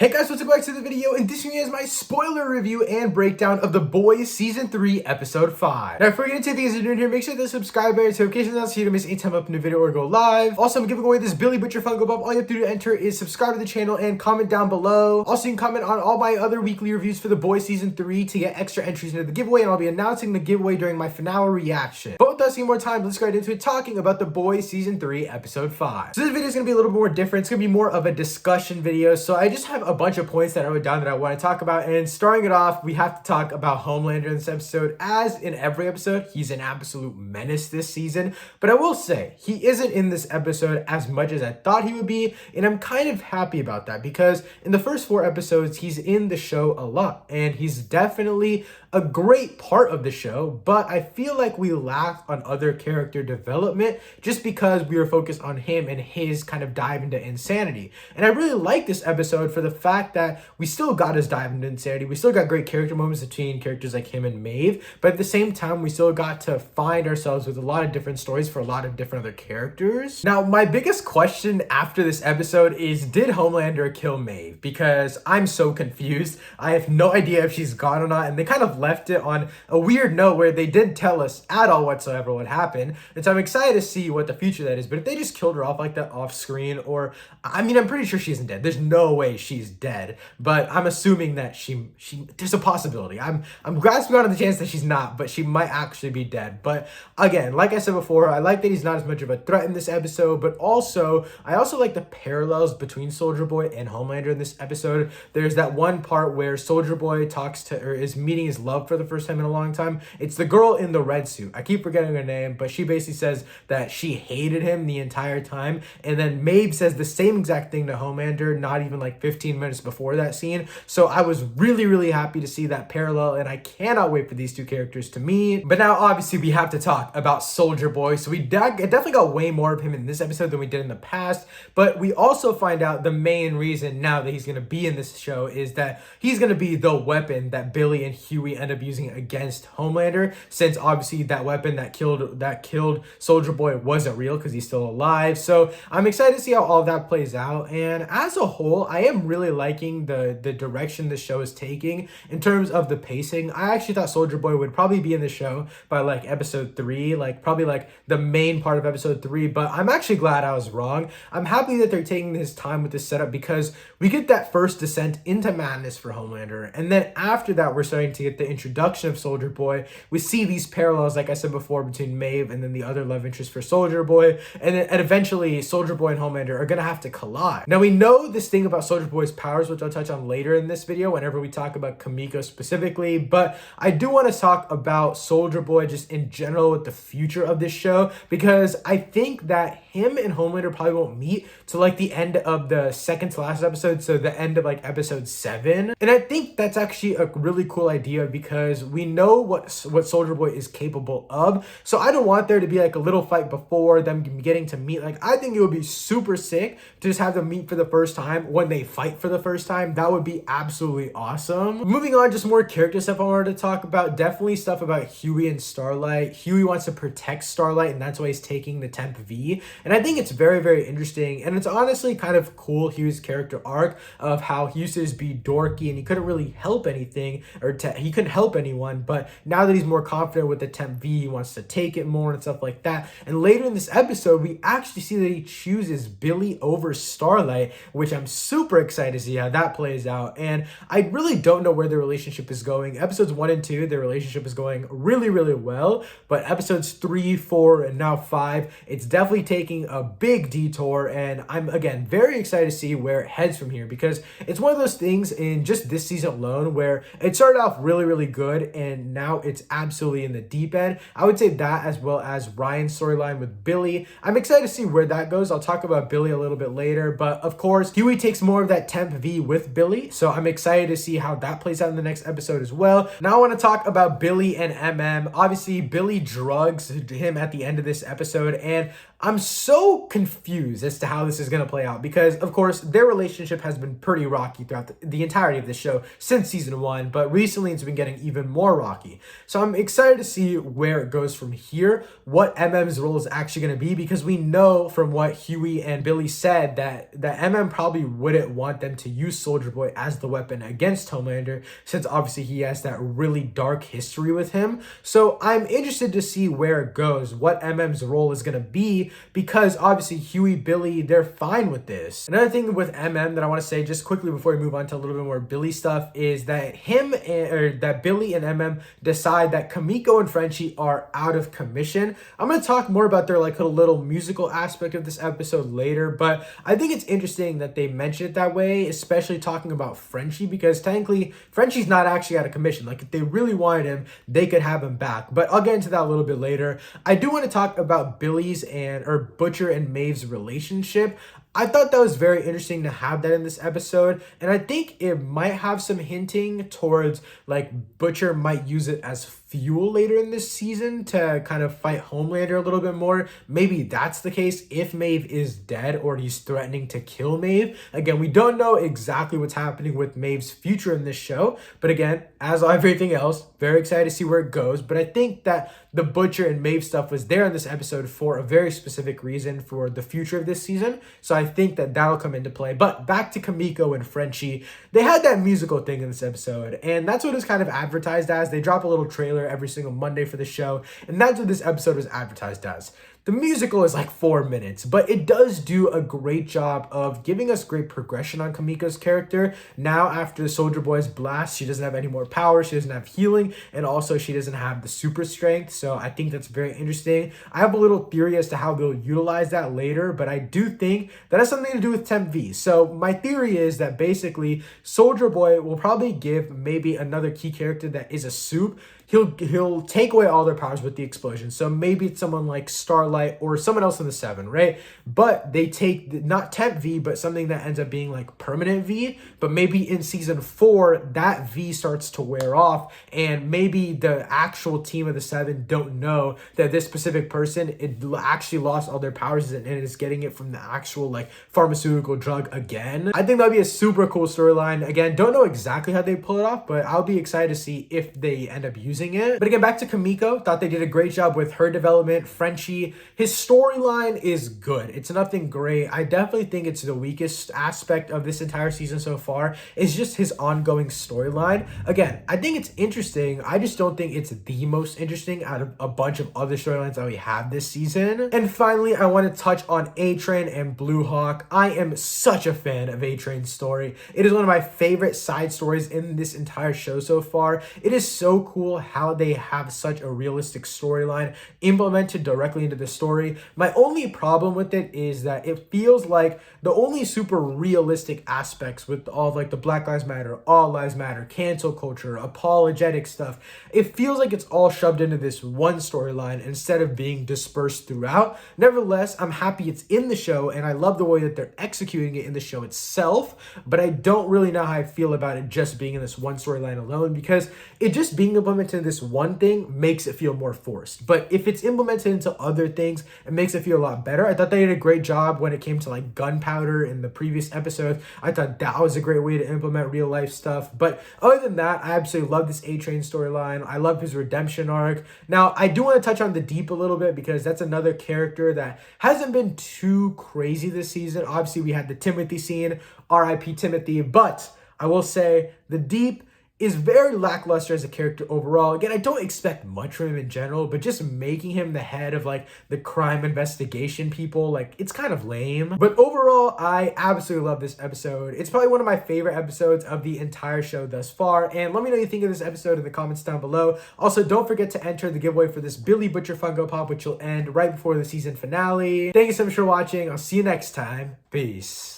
Hey guys, welcome back to the video, and this is my spoiler review and breakdown of The Boys Season 3, Episode 5. Now, before we get into things you're doing here, make sure to subscribe and notifications on so you don't miss any time up in a video or go live. Also, I'm giving away this Billy Butcher Funko Pop. All you have to do to enter is subscribe to the channel and comment down below. Also, you can comment on all my other weekly reviews for The Boys Season 3 to get extra entries into the giveaway, and I'll be announcing the giveaway during my finale reaction. But without wasting more time, let's get right into it talking about The Boys Season 3, Episode 5. So this video is going to be a little bit more different. It's going to be more of a discussion video, so I just have a bunch of points that I wrote down that I want to talk about. And starting it off, we have to talk about Homelander in this episode. As in every episode, he's an absolute menace this season, but I will say he isn't in this episode as much as I thought he would be, and I'm kind of happy about that because in the first 4 episodes he's in the show a lot and he's definitely a great part of the show, but I feel like we lacked on other character development just because we were focused on him and his kind of dive into insanity. And I really like this episode for the fact that we still got his dive into insanity. We still got great character moments between characters like him and Maeve, but at the same time, we still got to find ourselves with a lot of different stories for a lot of different other characters. Now, my biggest question after this episode is, did Homelander kill Maeve? Because I'm so confused. I have no idea if she's gone or not, and they kind of left it on a weird note where they didn't tell us at all whatsoever what happened. And so I'm excited to see what the future that is. But if they just killed her off like that off screen, or I mean, I'm pretty sure she isn't dead. There's no way she's dead, but I'm assuming that she there's a possibility. I'm grasping onto the chance that she's not, but she might actually be dead. But again, like I said before, I like that he's not as much of a threat in this episode, but also I also like the parallels between Soldier Boy and Homelander in this episode. There's that one part where Soldier Boy talks to, or is meeting his love for the first time in a long time. It's the girl in the red suit. I keep forgetting her name, but she basically says that she hated him the entire time. And then Maeve says the same exact thing to Homelander, not even like 15 minutes before that scene. So I was really happy to see that parallel, and I cannot wait for these two characters to meet. But now obviously we have to talk about Soldier Boy. So we definitely got way more of him in this episode than we did in the past, but we also find out the main reason now that he's going to be in this show is that he's going to be the weapon that Billy and Hughie end up using against Homelander, since obviously that weapon that killed Soldier Boy wasn't real because he's still alive. So I'm excited to see how all of that plays out, and as a whole I am really liking the direction the show is taking in terms of the pacing. I actually thought Soldier Boy would probably be in the show by like episode 3, like probably like the main part of episode 3, but I'm actually glad I was wrong. I'm happy that they're taking this time with this setup because we get that first descent into madness for Homelander, and then after that we're starting to get the introduction of Soldier Boy. We see these parallels, like I said before, between Maeve and then the other love interest for Soldier Boy, and eventually Soldier Boy and Homelander are gonna have to collide. Now we know this thing about Soldier Boy's powers, which I'll touch on later in this video whenever we talk about Kimiko specifically, but I do want to talk about Soldier Boy just in general with the future of this show, because I think that him and Homelander probably won't meet till like the end of the second to last episode, so the end of like episode 7. And I think that's actually a really cool idea because we know what Soldier Boy is capable of, so I don't want there to be like a little fight before them getting to meet. Like, I think it would be super sick to just have them meet for the first time when they fight for the first time. That would be absolutely awesome. Moving on, just more character stuff I wanted to talk about. Definitely stuff about Hughie and Starlight. Hughie wants to protect Starlight, and that's why he's taking the Temp V, and I think it's very interesting, and it's honestly kind of cool, Hughie's character arc of how he used to just be dorky and he couldn't really help anything, or he couldn't help anyone, but now that he's more confident with the Temp V, he wants to take it more and stuff like that. And later in this episode we actually see that he chooses Billy over Starlight, which I'm super excited to see how that plays out. And I really don't know where their relationship is going. Episodes 1 and 2, their relationship is going really well, but episodes 3, 4, and now 5, it's definitely taking a big detour, and I'm again very excited to see where it heads from here, because it's one of those things in just this season alone where it started off really good, and now it's absolutely in the deep end. I would say that, as well as Ryan's storyline with Billy. I'm excited to see where that goes. I'll talk about Billy a little bit later, but of course Hughie takes more of that Temp V with Billy, so I'm excited to see how that plays out in the next episode as well. Now I want to talk about Billy and MM. Obviously Billy drugs him at the end of this episode, and I'm so confused as to how this is going to play out because, of course, their relationship has been pretty rocky throughout the entirety of the show since season 1, but recently it's been getting even more rocky. So I'm excited to see where it goes from here, what MM's role is actually going to be, because we know from what Hughie and Billy said that MM probably wouldn't want them to use Soldier Boy as the weapon against Homelander, since obviously he has that really dark history with him. So I'm interested to see where it goes, what MM's role is going to be, because obviously Hughie, Billy, they're fine with this. Another thing with MM that I want to say just quickly before we move on to a little bit more Billy stuff is that that Billy and MM decide that Kimiko and Frenchie are out of commission. I'm going to talk more about their like a little musical aspect of this episode later, but I think it's interesting that they mention it that way, especially talking about Frenchie, because technically Frenchie's not actually out of commission. Like if they really wanted him, they could have him back, but I'll get into that a little bit later. I do want to talk about Billy's or Butcher and Maeve's relationship. I thought that was very interesting to have that in this episode, and I think it might have some hinting towards like Butcher might use it as fuel later in this season to kind of fight Homelander a little bit more. Maybe that's the case if Maeve is dead or he's threatening to kill Maeve. Again, we don't know exactly what's happening with Maeve's future in this show, but again, as everything else, very excited to see where it goes. But I think that the Butcher and Maeve stuff was there in this episode for a very specific reason for the future of this season. So I think that that'll come into play. But back to Kimiko and Frenchie, they had that musical thing in this episode, and that's what it's kind of advertised as. They drop a little trailer every single Monday for the show, and that's what this episode was advertised as. The musical is like 4 minutes, but it does do a great job of giving us great progression on Kimiko's character. Now, after the Soldier Boy's blast, she doesn't have any more power, she doesn't have healing, and also she doesn't have the super strength, so I think that's very interesting. I have a little theory as to how they'll utilize that later, but I do think that has something to do with Temp V. So my theory is that basically Soldier Boy will probably give maybe another key character that is a soup. He'll take away all their powers with the explosion. So maybe it's someone like Starlight or someone else in the 7, right? But they take not Temp V, but something that ends up being like permanent V. But maybe in season 4, that V starts to wear off, and maybe the actual team of the 7 don't know that this specific person actually lost all their powers and is getting it from the actual like pharmaceutical drug again. I think that'd be a super cool storyline. Again, don't know exactly how they pull it off, but I'll be excited to see if they end up using it. But again, back to Kimiko, thought they did a great job with her development. Frenchie, his storyline is good. It's nothing great. I definitely think it's the weakest aspect of this entire season so far. It's just his ongoing storyline. Again, I think it's interesting. I just don't think it's the most interesting out of a bunch of other storylines that we have this season. And finally, I want to touch on A-Train and Blue Hawk. I am such a fan of A-Train's story. It is one of my favorite side stories in this entire show so far. It is so cool how they have such a realistic storyline implemented directly into the story. My only problem with it is that it feels like the only super realistic aspects with all of like the Black Lives Matter, All Lives Matter, cancel culture, apologetic stuff, it feels like it's all shoved into this one storyline instead of being dispersed throughout. Nevertheless, I'm happy it's in the show, and I love the way that they're executing it in the show itself, but I don't really know how I feel about it just being in this one storyline alone, because it just being implemented into this one thing makes it feel more forced. But if it's implemented into other things, it makes it feel a lot better. I thought they did a great job when it came to like gunpowder in the previous episode. I thought that was a great way to implement real life stuff. But other than that, I absolutely love this A-Train storyline. I love his redemption arc. Now, I do want to touch on the Deep a little bit, because that's another character that hasn't been too crazy this season. Obviously, we had the Timothy scene, RIP Timothy, but I will say the Deep is very lackluster as a character overall. Again, I don't expect much from him in general, but just making him the head of like the crime investigation people, like it's kind of lame. But overall, I absolutely love this episode. It's probably one of my favorite episodes of the entire show thus far. And let me know what you think of this episode in the comments down below. Also, don't forget to enter the giveaway for this Billy Butcher Funko Pop, which will end right before the season finale. Thank you so much for watching. I'll see you next time. Peace.